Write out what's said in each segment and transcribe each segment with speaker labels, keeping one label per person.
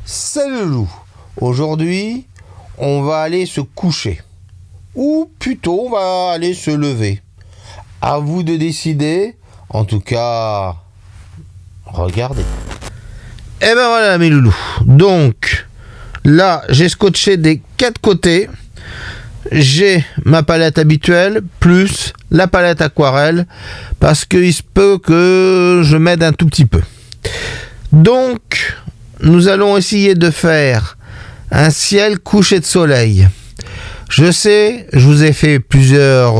Speaker 1: Salut le loup. Aujourd'hui, on va aller se coucher. Ou plutôt, on va aller se lever. À vous de décider. En tout cas, regardez. Et ben voilà mes loulous. Donc, là, j'ai scotché des 4 côtés. J'ai ma palette habituelle plus la palette aquarelle parce qu'il se peut que je m'aide un tout petit peu. Donc, nous allons essayer de faire un ciel couché de soleil. Je sais, je vous ai fait plusieurs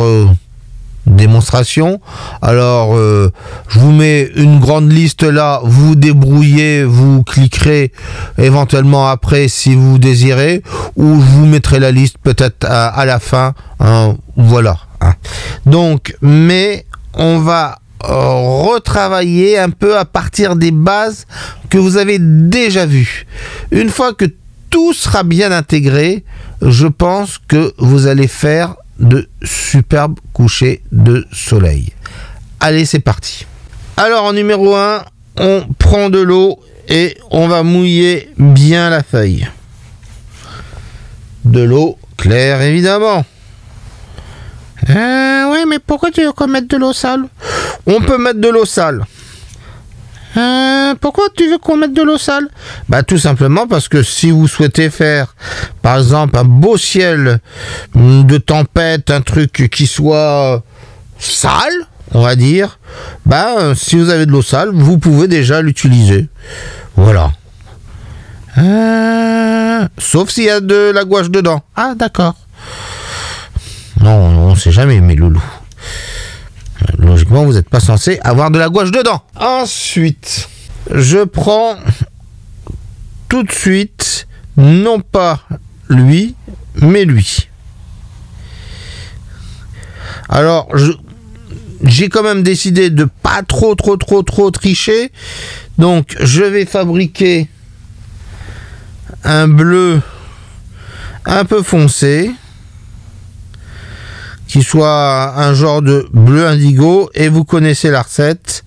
Speaker 1: démonstrations. Alors, je vous mets une grande liste là. Vous débrouillez, vous cliquerez éventuellement après si vous désirez. Ou je vous mettrai la liste peut-être à la fin. Hein, voilà. Hein. Donc, mais on va retravailler un peu à partir des bases que vous avez déjà vues. Une fois que tout sera bien intégré, je pense que vous allez faire de superbes couchers de soleil. Allez, c'est parti. Alors, en numéro 1, on prend de l'eau et on va mouiller bien la feuille. De l'eau claire, évidemment. Oui, mais pourquoi tu veux qu'on mette de l'eau sale? On peut mettre de l'eau sale. Pourquoi tu veux qu'on mette de l'eau sale? Bah tout simplement parce que si vous souhaitez faire par exemple un beau ciel de tempête, un truc qui soit sale, on va dire, bah si vous avez de l'eau sale, vous pouvez déjà l'utiliser. Voilà. Sauf s'il y a de la gouache dedans. Ah d'accord. Non, on sait jamais mes loulous. Logiquement, vous n'êtes pas censé avoir de la gouache dedans. Ensuite, je prends tout de suite, non pas lui, mais lui. Alors, j'ai quand même décidé de pas trop tricher. Donc, je vais fabriquer un bleu un peu foncé, qui soit un genre de bleu indigo, et vous connaissez la recette.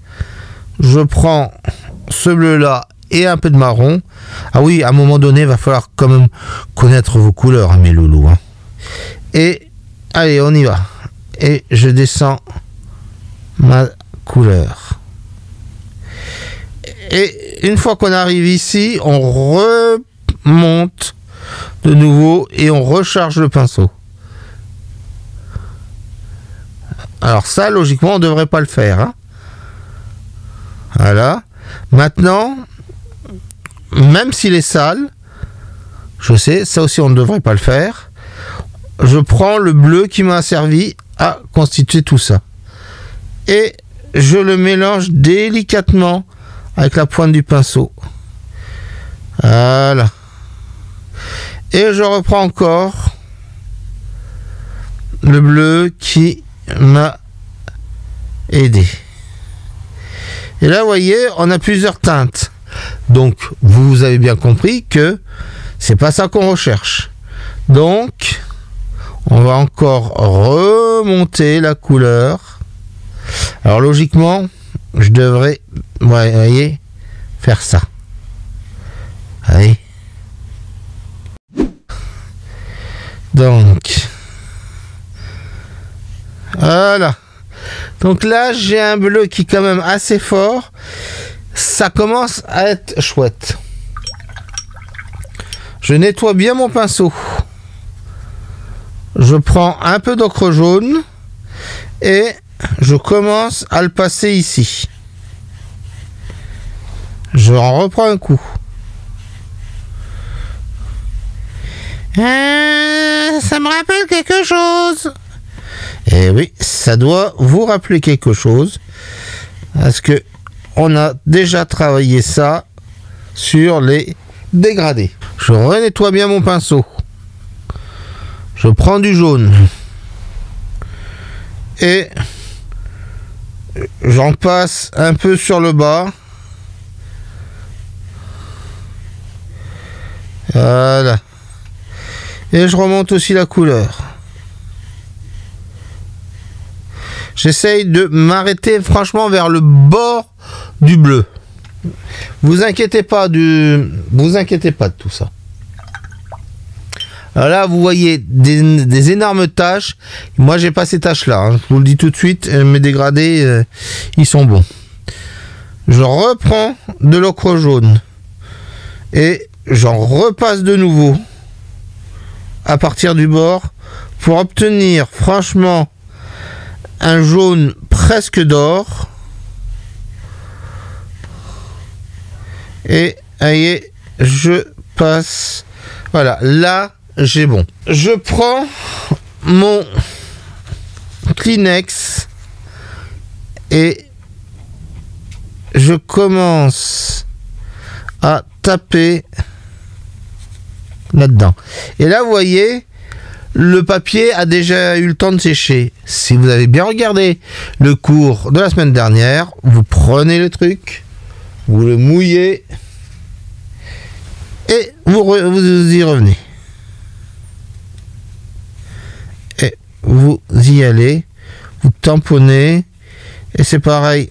Speaker 1: Je prends ce bleu là et un peu de marron. Ah oui, à un moment donné, il va falloir quand même connaître vos couleurs, hein, mes loulous. Hein. Et allez, on y va. Et je descends ma couleur. Et une fois qu'on arrive ici, on remonte de nouveau et on recharge le pinceau. Alors ça, logiquement, on ne devrait pas le faire. Hein. Voilà. Maintenant, même s'il est sale, je sais, ça aussi, on ne devrait pas le faire. Je prends le bleu qui m'a servi à constituer tout ça. Et je le mélange délicatement avec la pointe du pinceau. Voilà. Et je reprends encore le bleu qui m'a aidé. Et là, vous voyez, on a plusieurs teintes. Donc, vous avez bien compris que c'est pas ça qu'on recherche. Donc, on va encore remonter la couleur. Alors, logiquement, je devrais, vous voyez, faire ça. Allez. Donc, voilà. Donc là, j'ai un bleu qui est quand même assez fort. Ça commence à être chouette. Je nettoie bien mon pinceau. Je prends un peu d'ocre jaune et je commence à le passer ici. Je en reprends un coup. Ça me rappelle quelque chose. Et oui, ça doit vous rappeler quelque chose. Parce que on a déjà travaillé ça sur les dégradés. Je renettoie bien mon pinceau. Je prends du jaune. Et j'en passe un peu sur le bas. Voilà. Et je remonte aussi la couleur. J'essaye de m'arrêter franchement vers le bord du bleu. Vous inquiétez pas de tout ça. Alors là, vous voyez des énormes taches. Moi, j'ai pas ces taches-là. Hein. Je vous le dis tout de suite. Mes dégradés, ils sont bons. Je reprends de l'ocre jaune et j'en repasse de nouveau à partir du bord pour obtenir, franchement, un jaune presque d'or. Et allez, je passe. Voilà, là. J'ai bon. Je prends mon Kleenex et je commence à taper là-dedans. Et là, vous voyez, le papier a déjà eu le temps de sécher. Si vous avez bien regardé le cours de la semaine dernière, vous prenez le truc, vous le mouillez et vous y revenez. Vous y allez, vous tamponnez, et c'est pareil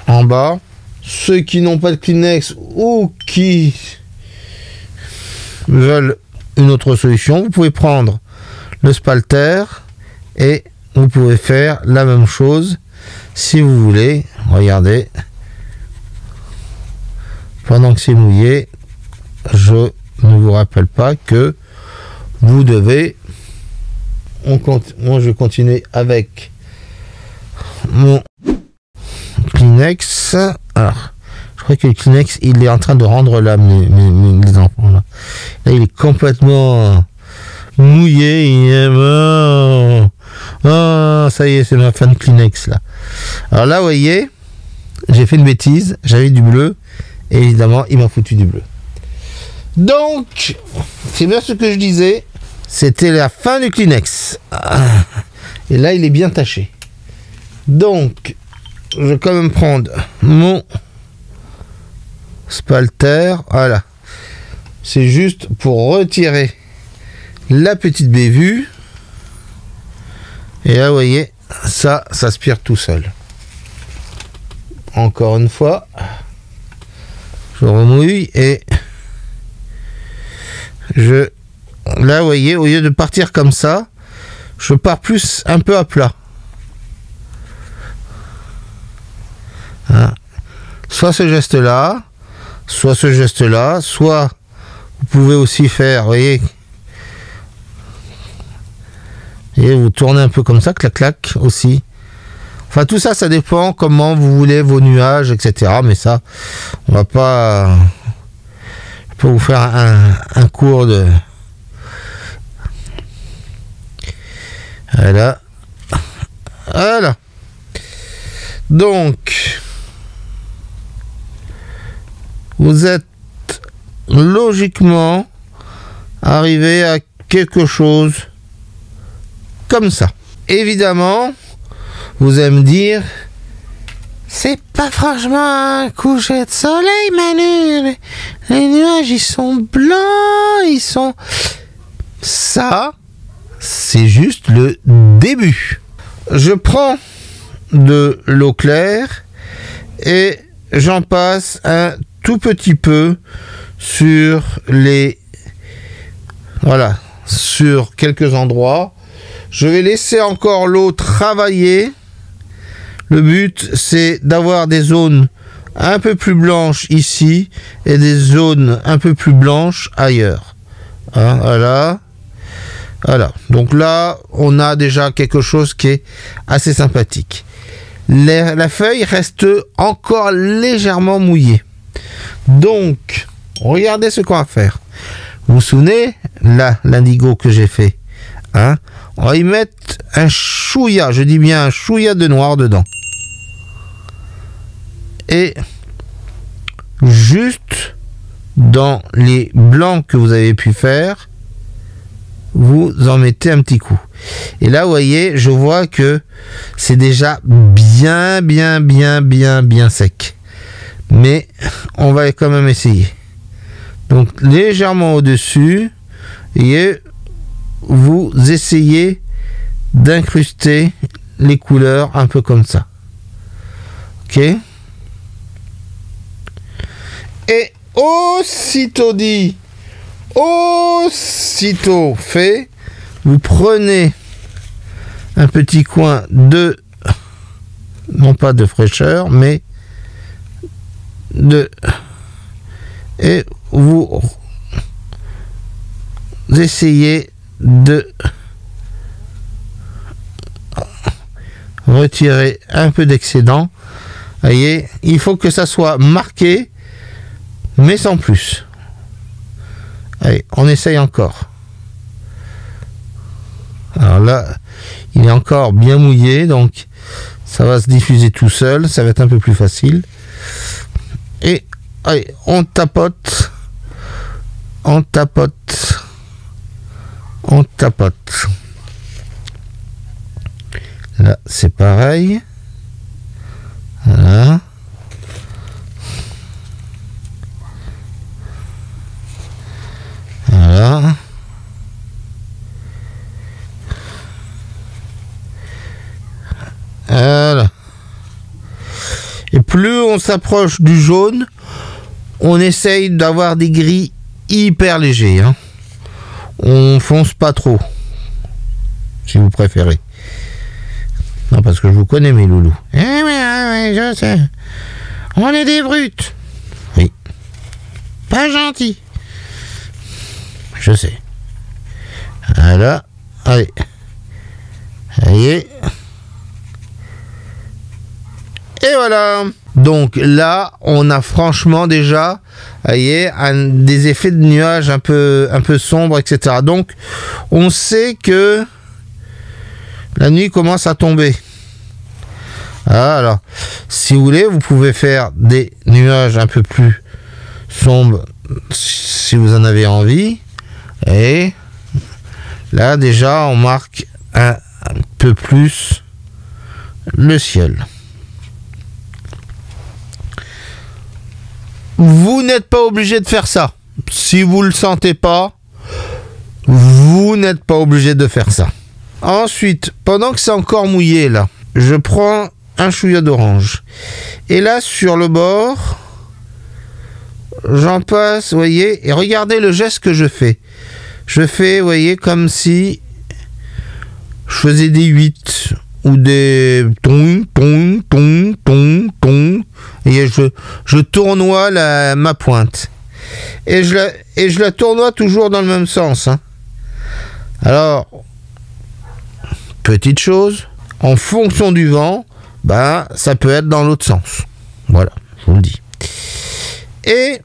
Speaker 1: en bas. Ceux qui n'ont pas de Kleenex ou qui veulent une autre solution, vous pouvez prendre le spalter et vous pouvez faire la même chose si vous voulez. Regardez, pendant que c'est mouillé, je ne vous rappelle pas que vous devez. Moi, je vais continuer avec mon Kleenex. Alors, je crois que le Kleenex, il est en train de rendre là, mes enfants. Là, il est complètement mouillé. Il est... Oh, ça y est, c'est ma fin de Kleenex, là. Alors là, vous voyez, j'ai fait une bêtise. J'avais du bleu. Et évidemment, il m'a foutu du bleu. Donc, c'est bien ce que je disais. C'était la fin du Kleenex. Et là, il est bien taché. Donc, je vais quand même prendre mon spalter. Voilà. C'est juste pour retirer la petite bévue. Et là, vous voyez, ça s'aspire tout seul. Encore une fois, je remouille et là, vous voyez, au lieu de partir comme ça, je pars plus un peu à plat. Hein. Soit ce geste-là, soit ce geste-là, soit vous pouvez aussi faire, vous voyez, et vous tournez un peu comme ça, clac, clac, aussi. Enfin, tout ça, ça dépend comment vous voulez vos nuages, etc. Mais ça, on va pas... Je peux vous faire un cours de... Voilà. Voilà. Donc, vous êtes logiquement arrivé à quelque chose comme ça. Évidemment, vous allez me dire, c'est pas franchement un coucher de soleil, Manu. Les nuages, ils sont blancs, ils sont... Ça... C'est juste le début. Je prends de l'eau claire et j'en passe un tout petit peu sur les... Voilà, sur quelques endroits. Je vais laisser encore l'eau travailler. Le but, c'est d'avoir des zones un peu plus blanches ici et des zones un peu plus blanches ailleurs. Hein, voilà. Voilà, donc là, on a déjà quelque chose qui est assez sympathique. La feuille reste encore légèrement mouillée. Donc, regardez ce qu'on va faire. Vous vous souvenez, là, l'indigo que j'ai fait, hein, on va y mettre un chouïa, je dis bien un chouïa de noir dedans. Et juste dans les blancs que vous avez pu faire, vous en mettez un petit coup. Et là, vous voyez, je vois que c'est déjà bien sec. Mais on va quand même essayer. Donc, légèrement au-dessus, et vous essayez d'incruster les couleurs un peu comme ça. Ok ? Et aussitôt dit, aussitôt fait, vous prenez un petit coin de, non pas de fraîcheur, mais et vous essayez de retirer un peu d'excédent. Voyez, il faut que ça soit marqué, mais sans plus. Allez, on essaye encore. Alors là, il est encore bien mouillé, donc ça va se diffuser tout seul, ça va être un peu plus facile. Et allez, on tapote, on tapote, on tapote. Là, c'est pareil. Voilà. Voilà. Voilà. Et plus on s'approche du jaune, on essaye d'avoir des gris hyper légers. Hein. On fonce pas trop, si vous préférez. Non, parce que je vous connais, mes loulous. Eh oui, je sais. On est des brutes. Oui. Pas gentil. Je sais. Voilà. Allez. Allez. Et voilà. Donc là, on a franchement déjà, voyez, des effets de nuages un peu sombres, etc. Donc, on sait que la nuit commence à tomber. Alors, si vous voulez, vous pouvez faire des nuages un peu plus sombres si vous en avez envie. Et là, déjà, on marque un peu plus le ciel. Vous n'êtes pas obligé de faire ça. Si vous ne le sentez pas, vous n'êtes pas obligé de faire ça. Ensuite, pendant que c'est encore mouillé, là, je prends un chouïa d'orange. Et là, sur le bord, j'en passe, vous voyez, et regardez le geste que je fais. Je fais, vous voyez, comme si je faisais des 8 ou des tong, tong, tong, tong, tong. Et je tournoie ma pointe. Et je la tournoie toujours dans le même sens. Hein. Alors, petite chose, en fonction du vent, ben, ça peut être dans l'autre sens. Voilà, je vous le dis. Et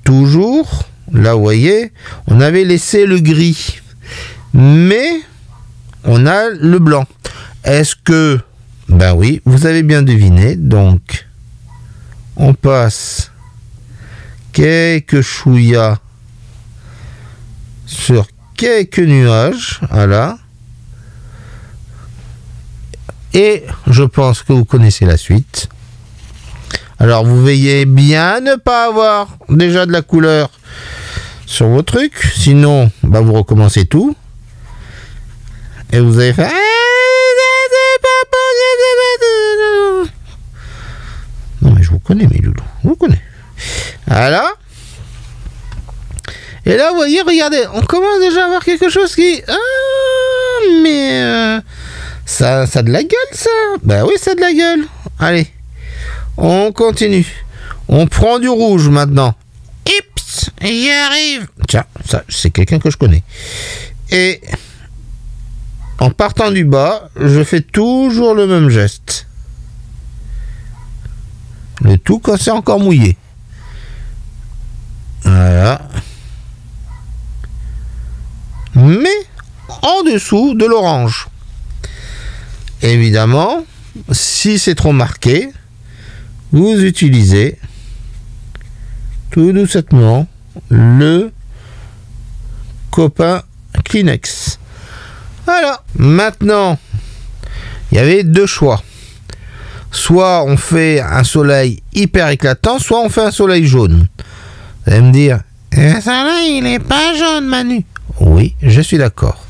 Speaker 1: toujours, là vous voyez, on avait laissé le gris. Mais on a le blanc. Est-ce que... Ben oui, vous avez bien deviné. Donc, on passe quelques chouïas sur quelques nuages. Voilà. Et je pense que vous connaissez la suite. Alors, vous veillez bien à ne pas avoir déjà de la couleur sur vos trucs. Sinon, bah, vous recommencez tout. Et vous allez faire... Non, mais je vous connais, mes loulous. Je vous connais. Voilà. Et là, vous voyez, regardez, on commence déjà à voir quelque chose qui... Ah, mais... Ça a de la gueule, ça. Ben oui, ça a de la gueule. Allez. On continue. On prend du rouge, maintenant. Ips, j'y arrive. Tiens, ça, c'est quelqu'un que je connais. Et... en partant du bas, je fais toujours le même geste. Le tout quand c'est encore mouillé. Voilà. Mais en dessous de l'orange. Évidemment, si c'est trop marqué, vous utilisez tout doucement le copain Kleenex. Voilà. Maintenant, il y avait deux choix. Soit on fait un soleil hyper éclatant, soit on fait un soleil jaune. Vous allez me dire, le soleil, il n'est pas jaune, Manu. Oui, je suis d'accord.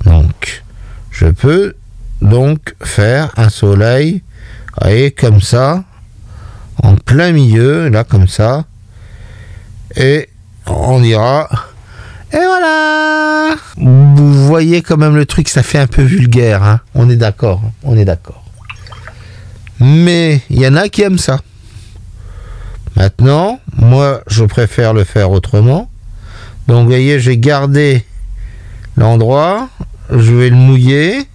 Speaker 1: Donc, je peux donc faire un soleil, voyez, comme ça, en plein milieu, là comme ça, et on ira. Et voilà. Vous voyez quand même le truc, ça fait un peu vulgaire, hein. On est d'accord, on est d'accord. Mais il y en a qui aiment ça. Maintenant, moi, je préfère le faire autrement. Donc, vous voyez, j'ai gardé l'endroit, je vais le mouiller,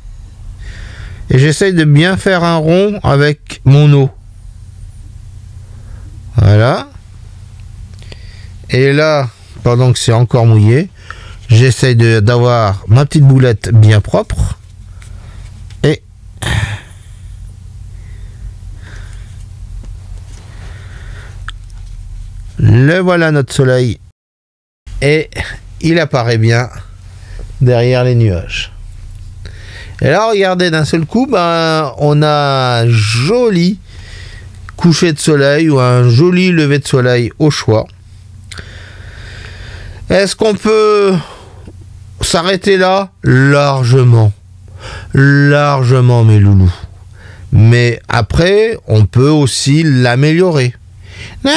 Speaker 1: et j'essaye de bien faire un rond avec mon eau. Voilà. Et là, pendant que c'est encore mouillé, j'essaye d'avoir ma petite boulette bien propre. Et le voilà notre soleil. Et il apparaît bien derrière les nuages. Et là, regardez, d'un seul coup, on a un joli coucher de soleil ou un joli lever de soleil au choix. Est-ce qu'on peut s'arrêter là? Largement. Largement, mes loulous. Mais après, on peut aussi l'améliorer. Non,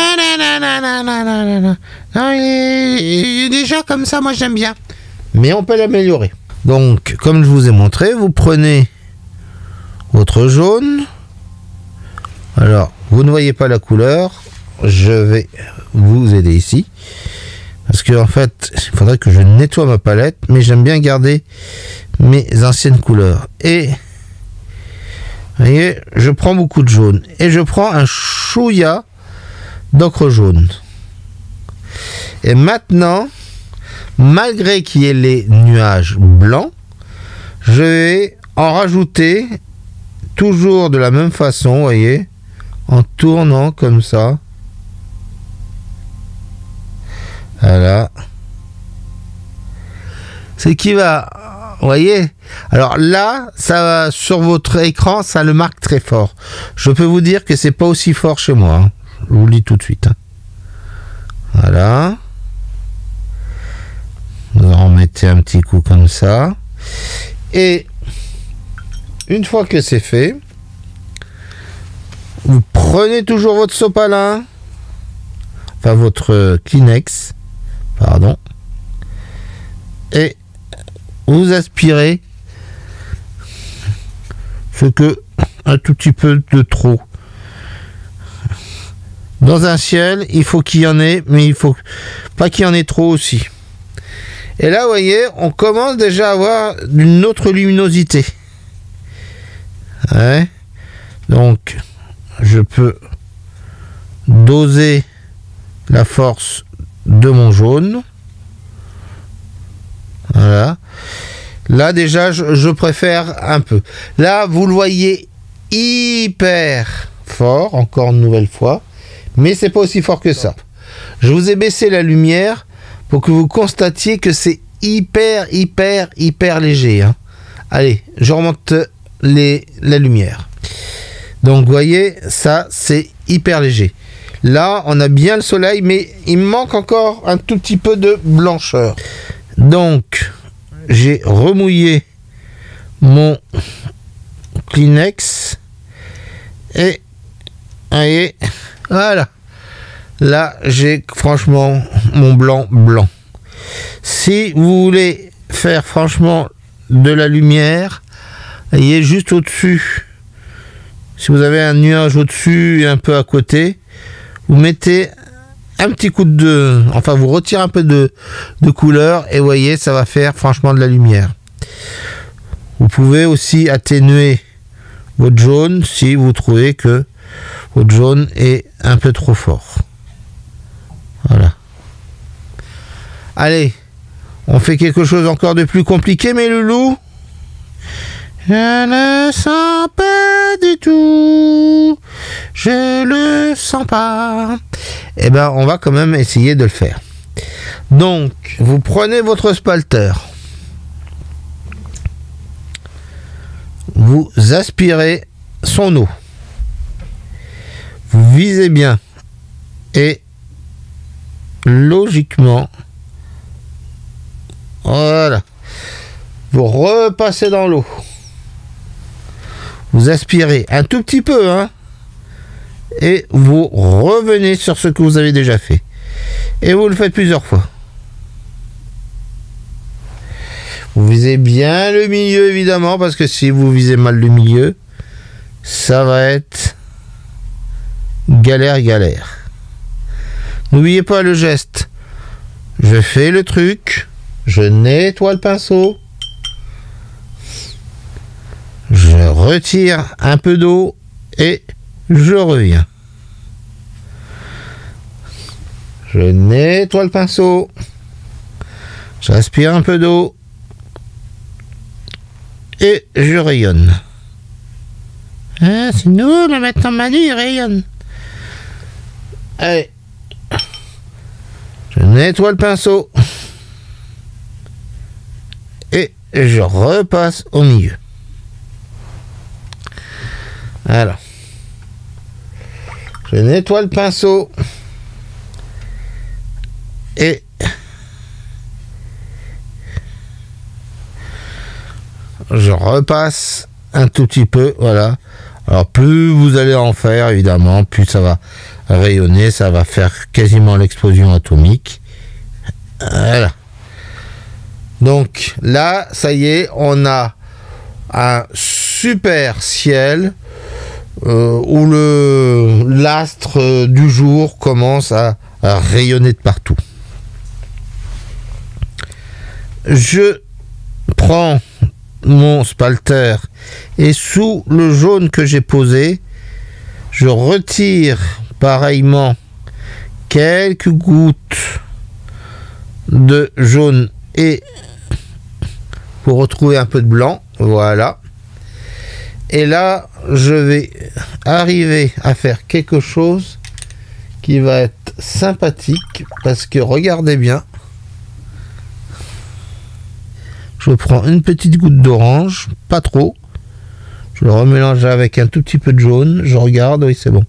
Speaker 1: il est déjà comme ça, moi j'aime bien. Mais on peut l'améliorer. Donc, comme je vous ai montré, vous prenez votre jaune. Alors, vous ne voyez pas la couleur. Je vais vous aider ici. Parce que en fait, il faudrait que je nettoie ma palette. Mais j'aime bien garder mes anciennes couleurs. Et, vous voyez, je prends beaucoup de jaune. Et je prends un chouïa d'ocre jaune. Et maintenant, malgré qu'il y ait les nuages blancs, je vais en rajouter toujours de la même façon, vous voyez, en tournant comme ça. Voilà. C'est qui va, vous voyez, alors là, ça va, sur votre écran, ça le marque très fort. Je peux vous dire que c'est pas aussi fort chez moi, hein. Je vous le dis tout de suite, hein. Voilà. Vous en mettez un petit coup comme ça. Et une fois que c'est fait, vous prenez toujours votre sopalin, enfin votre Kleenex, pardon, et vous aspirez ce que un tout petit peu de trop. Dans un ciel, il faut qu'il y en ait, mais il faut pas qu'il y en ait trop aussi. Et là, vous voyez, on commence déjà à avoir une autre luminosité. Ouais. Donc, je peux doser la force de mon jaune. Voilà. Là, déjà, je préfère un peu. Là, vous le voyez hyper fort, encore une nouvelle fois. Mais c'est pas aussi fort que ça. Je vous ai baissé la lumière pour que vous constatiez que c'est hyper léger, hein. Allez, je remonte la lumière. Donc, vous voyez, ça, c'est hyper léger. Là, on a bien le soleil, mais il me manque encore un tout petit peu de blancheur. Donc, j'ai remouillé mon Kleenex. Et, voyez, voilà. Là, j'ai franchement mon blanc. Si vous voulez faire franchement de la lumière, voyez, juste au-dessus, si vous avez un nuage au-dessus et un peu à côté, vous mettez un petit coup de... Enfin, vous retirez un peu de couleur et voyez, ça va faire franchement de la lumière. Vous pouvez aussi atténuer votre jaune si vous trouvez que votre jaune est un peu trop fort. Voilà. Allez, on fait quelque chose encore de plus compliqué, mes loulous. Je ne sens pas du tout. Je le sens pas. Eh ben, on va quand même essayer de le faire. Donc, vous prenez votre spalter. Vous aspirez son eau. Vous visez bien. Et logiquement, voilà. Vous repassez dans l'eau. Vous aspirez un tout petit peu, hein. et vous revenez sur ce que vous avez déjà fait. Et vous le faites plusieurs fois. Vous visez bien le milieu, évidemment, parce que si vous visez mal le milieu, ça va être galère. N'oubliez pas le geste. Je fais le truc, je nettoie le pinceau, je retire un peu d'eau et je reviens. Je nettoie le pinceau, j'aspire un peu d'eau et je rayonne. Ah, c'est nous, là, maintenant Manu, il rayonne. Allez. Je nettoie le pinceau. Et je repasse au milieu. Alors. Je nettoie le pinceau. Et je repasse un tout petit peu, voilà. Alors plus vous allez en faire, évidemment, plus ça va rayonner, ça va faire quasiment l'explosion atomique. Voilà. Donc là, ça y est, on a un super ciel où l'astre du jour commence à rayonner de partout. Je prends mon spalter et sous le jaune que j'ai posé, je retire pareillement quelques gouttes de jaune et pour retrouver un peu de blanc, voilà. Et là, je vais arriver à faire quelque chose qui va être sympathique parce que regardez bien. Je prends une petite goutte d'orange, pas trop. Je le remélange avec un tout petit peu de jaune. Je regarde, oui, c'est bon.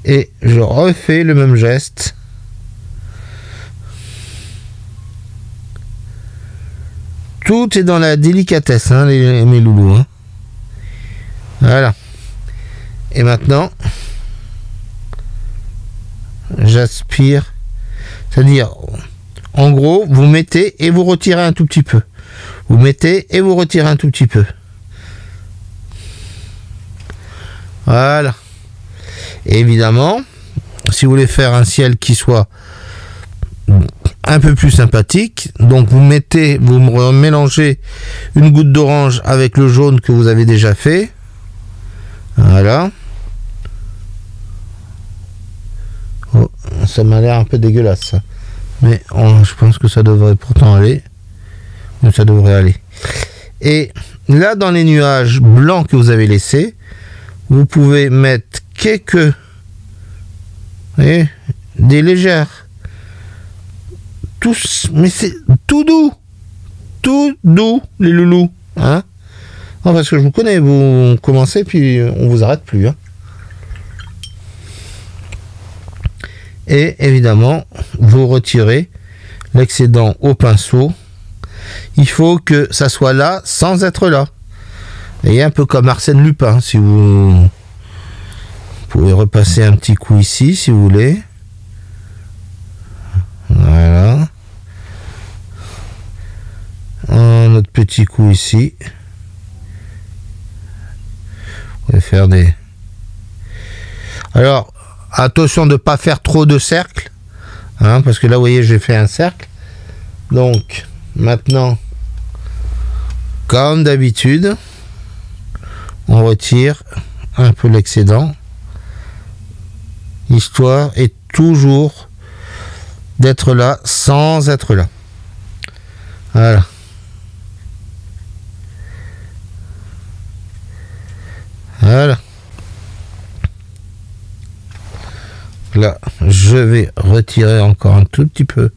Speaker 1: Et je refais le même geste. Tout est dans la délicatesse, hein, mes loulous. Hein. Voilà. Et maintenant, j'aspire. C'est-à-dire, en gros, vous mettez et vous retirez un tout petit peu. Vous mettez et vous retirez un tout petit peu. Voilà. Et évidemment, si vous voulez faire un ciel qui soit un peu plus sympathique, donc vous mélangez une goutte d'orange avec le jaune que vous avez déjà fait. Voilà. Oh, ça m'a l'air un peu dégueulasse, ça. Mais je pense que ça devrait pourtant aller. Ça devrait aller. Et là, dans les nuages blancs que vous avez laissés, vous pouvez mettre quelques... des légères. Mais c'est tout doux. Tout doux, les loulous. Hein? Non, parce que je vous connais, vous commencez, puis on vous arrête plus. Hein? Et évidemment, vous retirez l'excédent au pinceau. Il faut que ça soit là sans être là. Et un peu comme Arsène Lupin, si vous pouvez repasser un petit coup ici, si vous voulez. Voilà. Un autre petit coup ici. Vous pouvez faire des... Alors, attention de ne pas faire trop de cercles. Hein, parce que là, vous voyez, j'ai fait un cercle. Donc, maintenant, comme d'habitude, on retire un peu l'excédent, histoire est toujours d'être là sans être là. Voilà. Voilà. Là, je vais retirer encore un tout petit peu.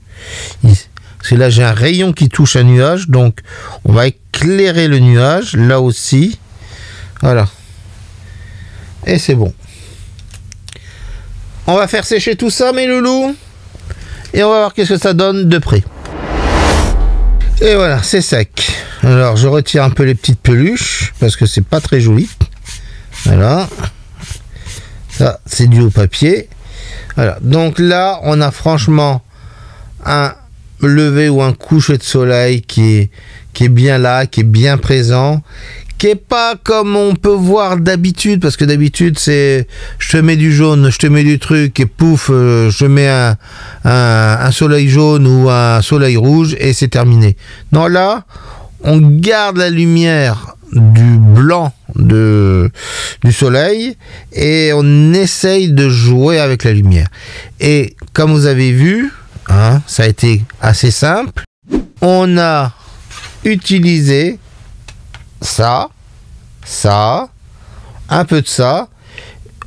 Speaker 1: Parce que là, j'ai un rayon qui touche un nuage, donc on va éclairer le nuage, là aussi. Voilà. Et c'est bon. On va faire sécher tout ça, mes loulous. Et on va voir qu'est-ce que ça donne de près. Et voilà, c'est sec. Alors, je retire un peu les petites peluches, parce que c'est pas très joli. Voilà. Ça, c'est dû au papier. Voilà. Donc là, on a franchement un lever ou un coucher de soleil qui est bien là, qui est bien présent, qui est pas comme on peut voir d'habitude, parce que d'habitude c'est je te mets du jaune, je te mets du truc et pouf, je mets un soleil jaune ou un soleil rouge et c'est terminé. Non, là on garde la lumière du blanc du soleil et on essaye de jouer avec la lumière. Et comme vous avez vu, hein, ça a été assez simple. On a utilisé ça, un peu de ça.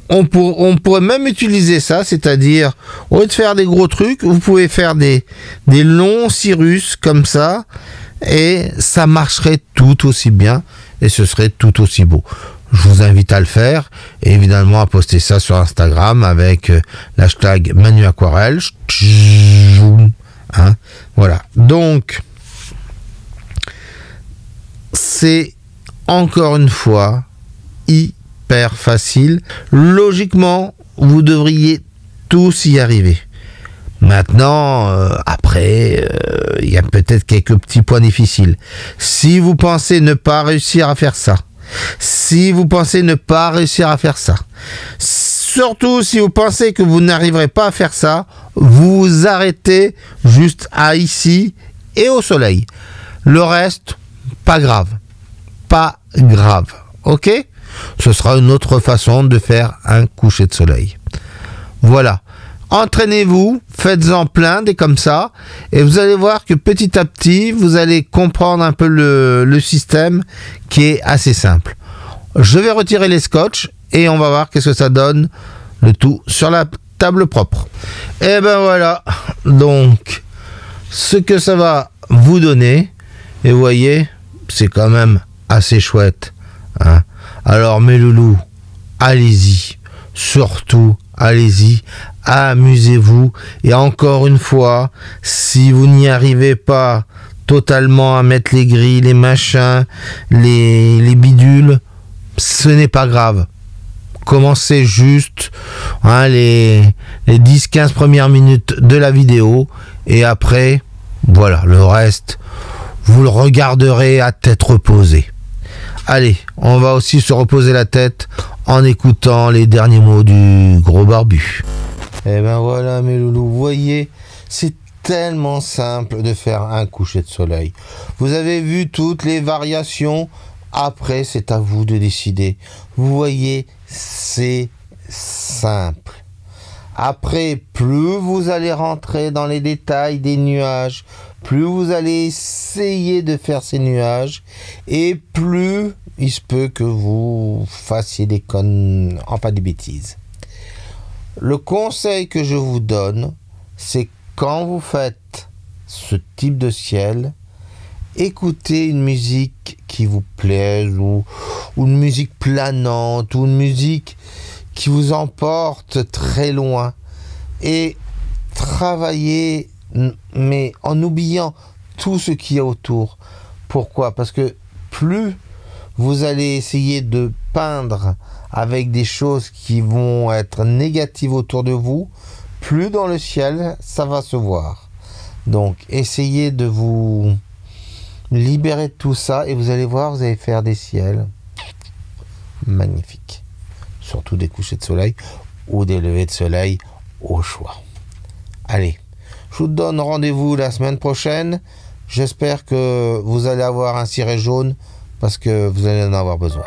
Speaker 1: On pourrait même utiliser ça, c'est-à-dire, au lieu de faire des gros trucs, vous pouvez faire des longs cirrus comme ça, et ça marcherait tout aussi bien, et ce serait tout aussi beau. Je vous invite à le faire, et évidemment à poster ça sur Instagram avec l'hashtag Manu Aquarelle. Hein, voilà. Donc, c'est encore une fois hyper facile. Logiquement, vous devriez tous y arriver. Maintenant, après, il y a peut-être quelques petits points difficiles. Si vous pensez ne pas réussir à faire ça, surtout si vous pensez que vous n'arriverez pas à faire ça, vous vous arrêtez juste à ici et au soleil. Le reste, pas grave. Ok? Ce sera une autre façon de faire un coucher de soleil. Voilà. Entraînez-vous, faites-en plein des comme ça, et vous allez voir que petit à petit, vous allez comprendre un peu le système qui est assez simple. Je vais retirer les scotch et on va voir qu'est-ce que ça donne, le tout sur la table propre. Et ben voilà, donc ce que ça va vous donner, et vous voyez, c'est quand même assez chouette, hein. Alors mes loulous, allez-y, surtout allez-y, amusez-vous, et encore une fois, si vous n'y arrivez pas totalement à mettre les grilles, les machins, les bidules, ce n'est pas grave. Commencez juste, hein, les 10-15 premières minutes de la vidéo, et après, voilà, le reste, vous le regarderez à tête reposée. Allez, on va aussi se reposer la tête en écoutant les derniers mots du gros barbu. Et ben voilà mes loulous, vous voyez, c'est tellement simple de faire un coucher de soleil. Vous avez vu toutes les variations, après c'est à vous de décider. Vous voyez, c'est simple. Après, plus vous allez rentrer dans les détails des nuages, plus vous allez essayer de faire ces nuages, et plus il se peut que vous fassiez des des bêtises. Le conseil que je vous donne, c'est quand vous faites ce type de ciel, écoutez une musique qui vous plaise, ou une musique planante, ou une musique qui vous emporte très loin, et travaillez, mais en oubliant tout ce qu'il y a autour. Pourquoi? Parce que plus vous allez essayer de peindre avec des choses qui vont être négatives autour de vous, plus dans le ciel ça va se voir. Donc essayez de vous libérer de tout ça, et vous allez voir, vous allez faire des ciels magnifiques. Surtout des couchers de soleil ou des levées de soleil au choix. Allez, je vous donne rendez-vous la semaine prochaine. J'espère que vous allez avoir un ciré jaune, parce que vous allez en avoir besoin.